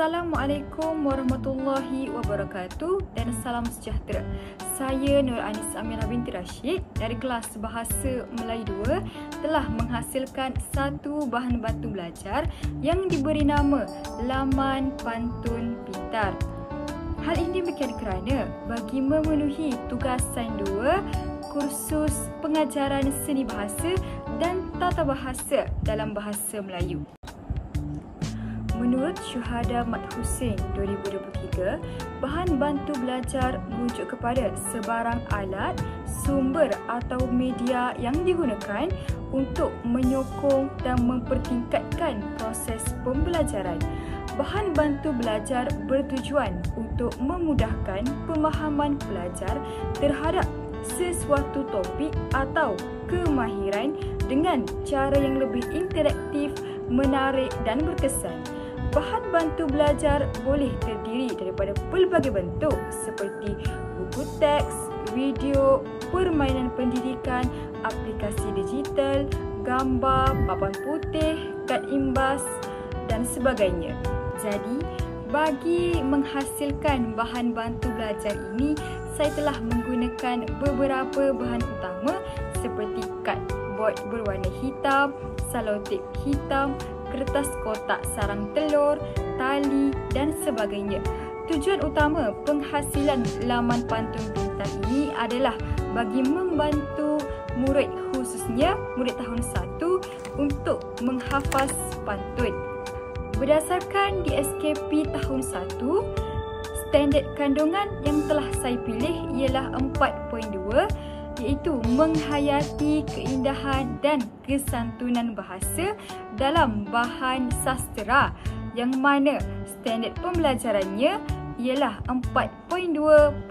Assalamualaikum warahmatullahi wabarakatuh dan salam sejahtera. Saya Nur Anis Aminah binti Rashid dari kelas Bahasa Melayu 2 telah menghasilkan satu bahan bantu belajar yang diberi nama Laman Pantun Pintar. Hal ini demikian kerana bagi memenuhi tugas Sains 2 kursus pengajaran seni bahasa dan tata bahasa dalam bahasa Melayu. Menurut Syuhada Mat Hussein 2023, bahan bantu belajar merujuk kepada sebarang alat, sumber atau media yang digunakan untuk menyokong dan mempertingkatkan proses pembelajaran. Bahan bantu belajar bertujuan untuk memudahkan pemahaman pelajar terhadap sesuatu topik atau kemahiran dengan cara yang lebih interaktif, menarik dan berkesan. Bahan bantu belajar boleh terdiri daripada pelbagai bentuk seperti buku teks, video, permainan pendidikan, aplikasi digital, gambar, papan putih, kad imbas dan sebagainya. Jadi, bagi menghasilkan bahan bantu belajar ini, saya telah menggunakan beberapa bahan utama seperti kad bot berwarna hitam, selotip hitam, kertas kotak sarang telur, tali dan sebagainya. Tujuan utama penghasilan laman pantun pintar ini adalah bagi membantu murid, khususnya murid tahun 1 untuk menghafaz pantun. Berdasarkan DSKP tahun 1, standard kandungan yang telah saya pilih ialah 4.2, iaitu menghayati keindahan dan kesantunan bahasa dalam bahan sastera, yang mana standard pembelajarannya ialah 4.2.1,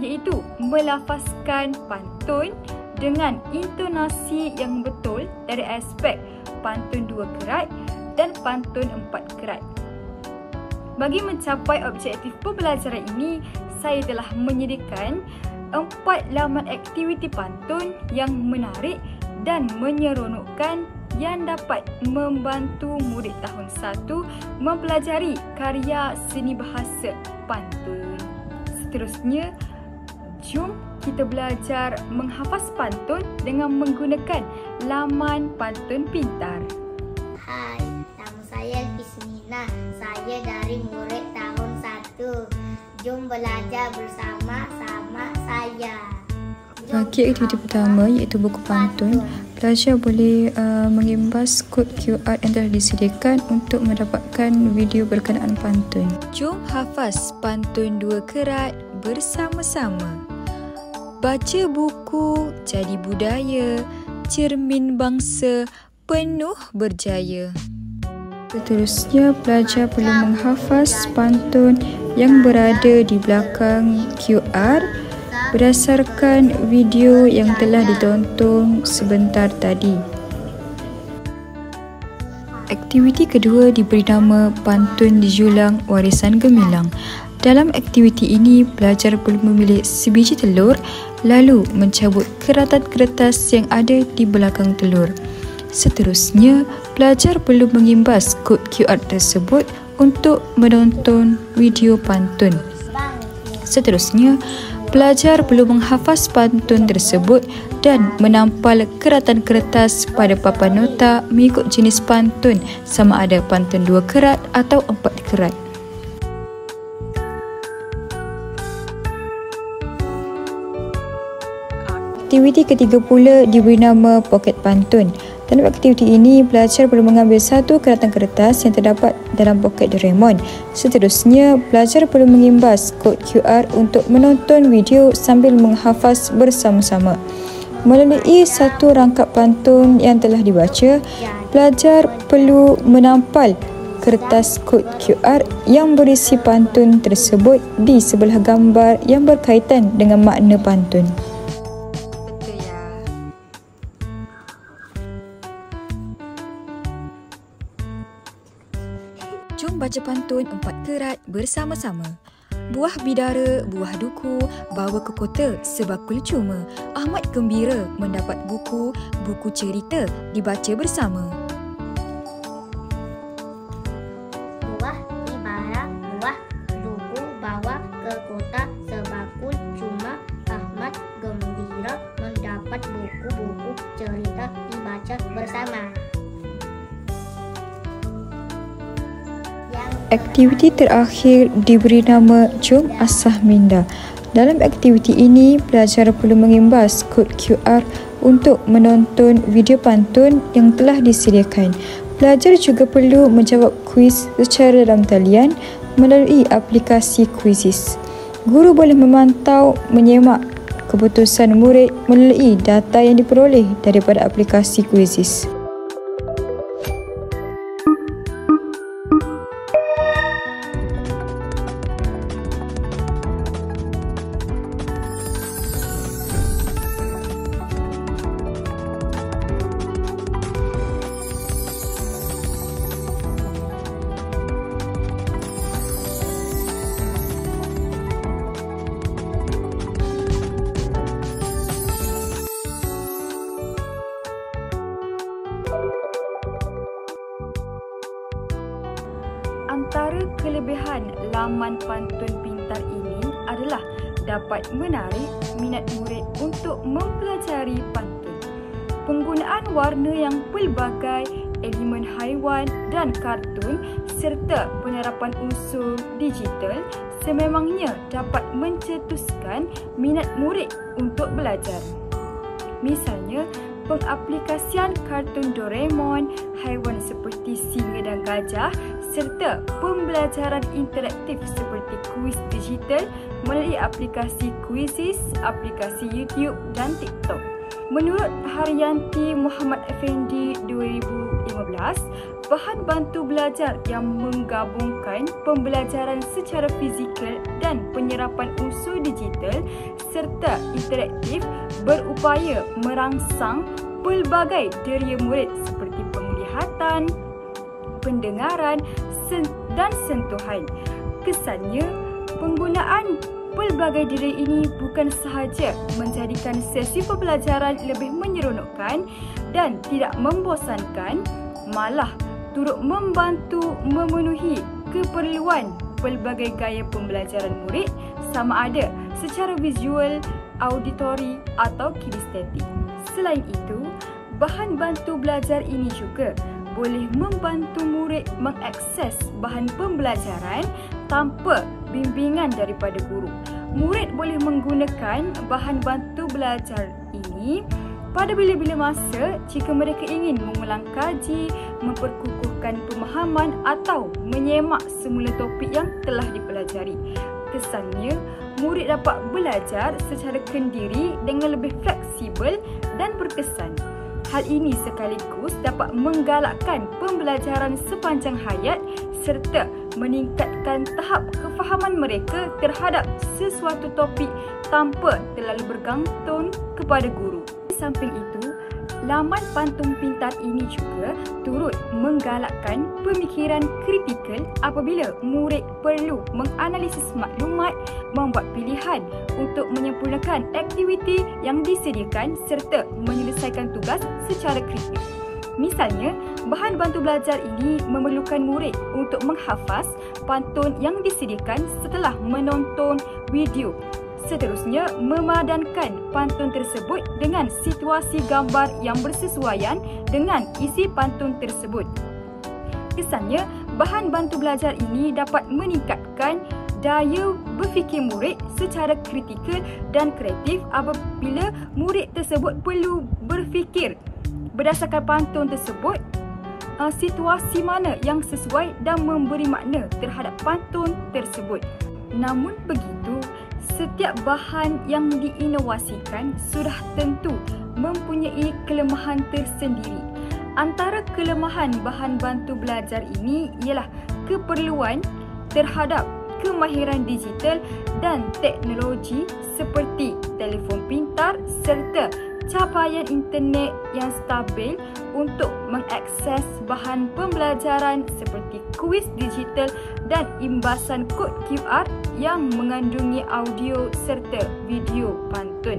iaitu melafazkan pantun dengan intonasi yang betul dari aspek pantun 2 kerat dan pantun 4 kerat. Bagi mencapai objektif pembelajaran ini, saya telah menyediakan 4 laman aktiviti pantun yang menarik dan menyeronokkan yang dapat membantu murid tahun 1 mempelajari karya seni bahasa pantun. Seterusnya, jom kita belajar menghafaz pantun dengan menggunakan laman pantun pintar. Hai, nama saya Kismina. Saya dari murid tahun 1. Jom belajar bersama-sama saya. Bagi aktiviti pertama iaitu buku pantun, pelajar boleh mengimbas kod QR yang telah disediakan untuk mendapatkan video berkenaan pantun. Jom hafaz pantun 2 kerat bersama-sama. Baca buku jadi budaya, cermin bangsa penuh berjaya. Seterusnya, pelajar perlu menghafaz pantun yang berada di belakang QR berdasarkan video yang telah ditonton sebentar tadi. Aktiviti kedua diberi nama Pantun di Julang Warisan Gemilang. Dalam aktiviti ini, pelajar perlu memilih sebiji telur lalu mencabut keratan kertas yang ada di belakang telur. Seterusnya, pelajar perlu mengimbas kod QR tersebut untuk menonton video pantun. Seterusnya, pelajar perlu menghafaz pantun tersebut dan menampal keratan kertas pada papan nota mengikut jenis pantun, sama ada pantun 2 kerat atau 4 kerat. Aktiviti ketiga pula diberi nama Poket Pantun. Dalam aktiviti ini, pelajar perlu mengambil satu keratan kertas yang terdapat dalam poket Doraemon. Seterusnya, pelajar perlu mengimbas kod QR untuk menonton video sambil menghafaz bersama-sama. Melalui satu rangkap pantun yang telah dibaca, pelajar perlu menampal kertas kod QR yang berisi pantun tersebut di sebelah gambar yang berkaitan dengan makna pantun. Jom baca pantun 4 kerat bersama-sama. Buah bidara, buah duku, bawa ke kota sebakul cuma. Ahmad gembira mendapat buku cerita dibaca bersama. Buah dapat buku-buku cerita dibaca bersama. Aktiviti terakhir diberi nama Jom Asah Minda. Dalam aktiviti ini, pelajar perlu mengimbas kod QR untuk menonton video pantun yang telah disediakan. Pelajar juga perlu menjawab kuis secara dalam talian melalui aplikasi Quizizz. Guru boleh memantau, menyemak keputusan murid melalui data yang diperoleh daripada aplikasi Quizizz. Antara kelebihan laman pantun pintar ini adalah dapat menarik minat murid untuk mempelajari pantun. Penggunaan warna yang pelbagai, elemen haiwan dan kartun serta penerapan unsur digital sememangnya dapat mencetuskan minat murid untuk belajar. Misalnya, pengaplikasian kartun Doraemon, haiwan seperti singa dan gajah serta pembelajaran interaktif seperti kuis digital melalui aplikasi Quizizz, aplikasi YouTube dan TikTok. Menurut Haryanti Muhammad Effendi 2015, bahan bantu belajar yang menggabungkan pembelajaran secara fizikal dan penyerapan unsur digital serta interaktif berupaya merangsang pelbagai deria murid seperti penglihatan, pendengaran dan sentuhan. Kesannya, penggunaan pelbagai deria ini bukan sahaja menjadikan sesi pembelajaran lebih menyeronokkan dan tidak membosankan, malah turut membantu memenuhi keperluan pelbagai gaya pembelajaran murid sama ada secara visual, auditori atau kinestetik. Selain itu, bahan bantu belajar ini juga boleh membantu murid mengakses bahan pembelajaran tanpa bimbingan daripada guru. Murid boleh menggunakan bahan bantu belajar ini pada bila-bila masa jika mereka ingin mengulang kaji, memperkukuhkan pemahaman atau menyemak semula topik yang telah dipelajari. Kesannya, murid dapat belajar secara kendiri dengan lebih fleksibel dan berkesan. Hal ini sekaligus dapat menggalakkan pembelajaran sepanjang hayat serta meningkatkan tahap kefahaman mereka terhadap sesuatu topik tanpa terlalu bergantung kepada guru. Di samping itu, laman pantun pintar ini juga turut menggalakkan pemikiran kritikal apabila murid perlu menganalisis maklumat, membuat pilihan untuk menyempurnakan aktiviti yang disediakan serta menyelesaikan tugas secara kritik. Misalnya, bahan bantu belajar ini memerlukan murid untuk menghafaz pantun yang disediakan setelah menonton video. Seterusnya, memadankan pantun tersebut dengan situasi gambar yang bersesuaian dengan isi pantun tersebut. Kesannya, bahan bantu belajar ini dapat meningkatkan daya berfikir murid secara kritikal dan kreatif apabila murid tersebut perlu berfikir berdasarkan pantun tersebut, situasi mana yang sesuai dan memberi makna terhadap pantun tersebut. Namun begitu, setiap bahan yang diinovasikan sudah tentu mempunyai kelemahan tersendiri. Antara kelemahan bahan bantu belajar ini ialah keperluan terhadap kemahiran digital dan teknologi seperti telefon pintar serta capaian internet yang stabil untuk mengakses bahan pembelajaran seperti kuis digital dan imbasan kod QR yang mengandungi audio serta video pantun.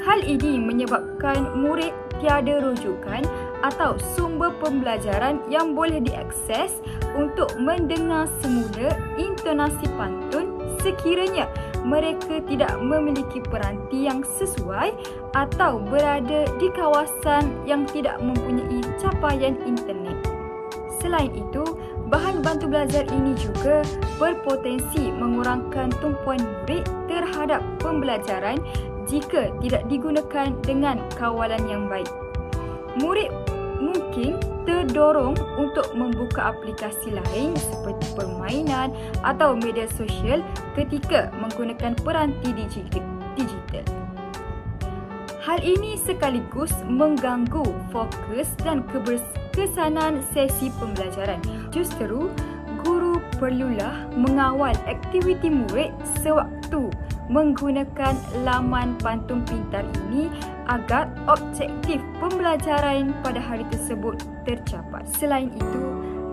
Hal ini menyebabkan murid tiada rujukan atau sumber pembelajaran yang boleh diakses untuk mendengar semula intonasi pantun sekiranya mereka tidak memiliki peranti yang sesuai atau berada di kawasan yang tidak mempunyai capaian internet. Selain itu, bahan bantu belajar ini juga berpotensi mengurangkan tumpuan murid terhadap pembelajaran jika tidak digunakan dengan kawalan yang baik. Murid mungkin terdorong untuk membuka aplikasi lain seperti permainan atau media sosial ketika menggunakan peranti digital. Hal ini sekaligus mengganggu fokus dan keberkesanan sesi pembelajaran. Justru, guru perlulah mengawal aktiviti murid sewaktu menggunakan laman pantun pintar ini agar objektif pembelajaran pada hari tersebut tercapai. Selain itu,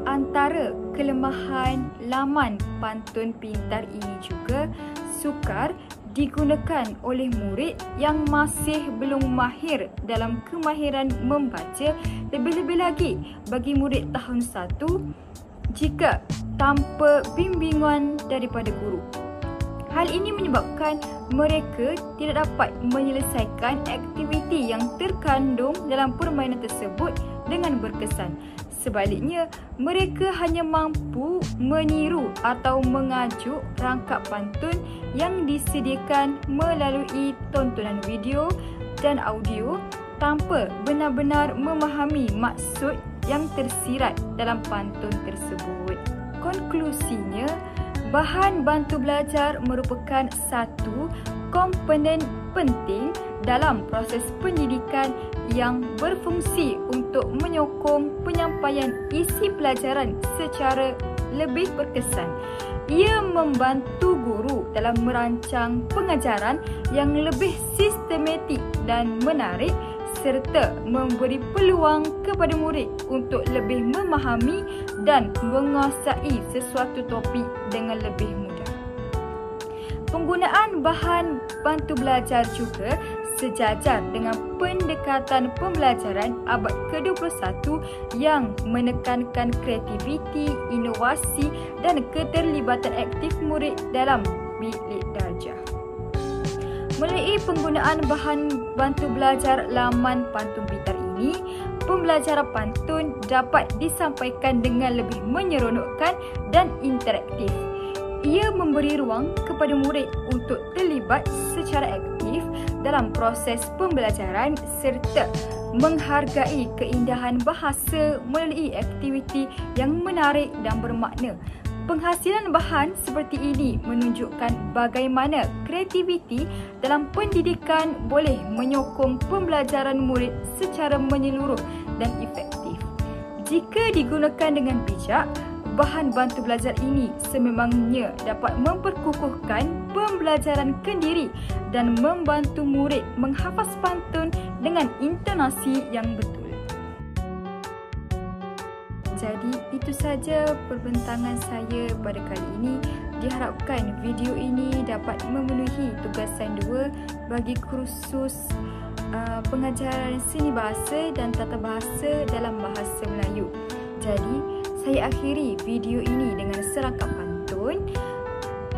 antara kelemahan laman pantun pintar ini juga sukar digunakan oleh murid yang masih belum mahir dalam kemahiran membaca, lebih-lebih lagi bagi murid tahun 1 jika tanpa bimbingan daripada guru. Hal ini menyebabkan mereka tidak dapat menyelesaikan aktiviti yang terkandung dalam permainan tersebut dengan berkesan. Sebaliknya, mereka hanya mampu meniru atau mengajuk rangkap pantun yang disediakan melalui tontonan video dan audio tanpa benar-benar memahami maksud yang tersirat dalam pantun tersebut. Konklusinya, bahan bantu belajar merupakan satu komponen penting dalam proses pendidikan yang berfungsi untuk menyokong penyampaian isi pelajaran secara lebih berkesan. Ia membantu guru dalam merancang pengajaran yang lebih sistematik dan menarik serta memberi peluang kepada murid untuk lebih memahami dan menguasai sesuatu topik dengan lebih mudah. Penggunaan bahan bantu belajar juga sejajar dengan pendekatan pembelajaran abad ke-21 yang menekankan kreativiti, inovasi dan keterlibatan aktif murid dalam bilik darjah. Melalui penggunaan bahan bantu belajar laman pantun pintar ini, pembelajaran pantun dapat disampaikan dengan lebih menyeronokkan dan interaktif. Ia memberi ruang kepada murid untuk terlibat secara aktif dalam proses pembelajaran serta menghargai keindahan bahasa melalui aktiviti yang menarik dan bermakna. Penghasilan bahan seperti ini menunjukkan bagaimana kreativiti dalam pendidikan boleh menyokong pembelajaran murid secara menyeluruh dan efektif. Jika digunakan dengan bijak, bahan bantu belajar ini sememangnya dapat memperkukuhkan pembelajaran kendiri dan membantu murid menghafaz pantun dengan intonasi yang betul. Jadi itu saja perbincangan saya pada kali ini. Diharapkan video ini dapat memenuhi tugasan 2 bagi kursus pengajaran seni bahasa dan tata bahasa dalam bahasa Melayu. Jadi saya akhiri video ini dengan serangkap pantun.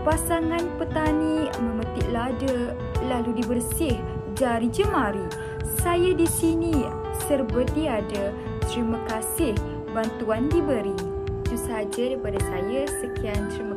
Pasangan petani memetik lada lalu dibersih jari jemari. Saya di sini serba tiada. Terima kasih bantuan diberi. Itu sahaja daripada saya. Sekian, terima kasih.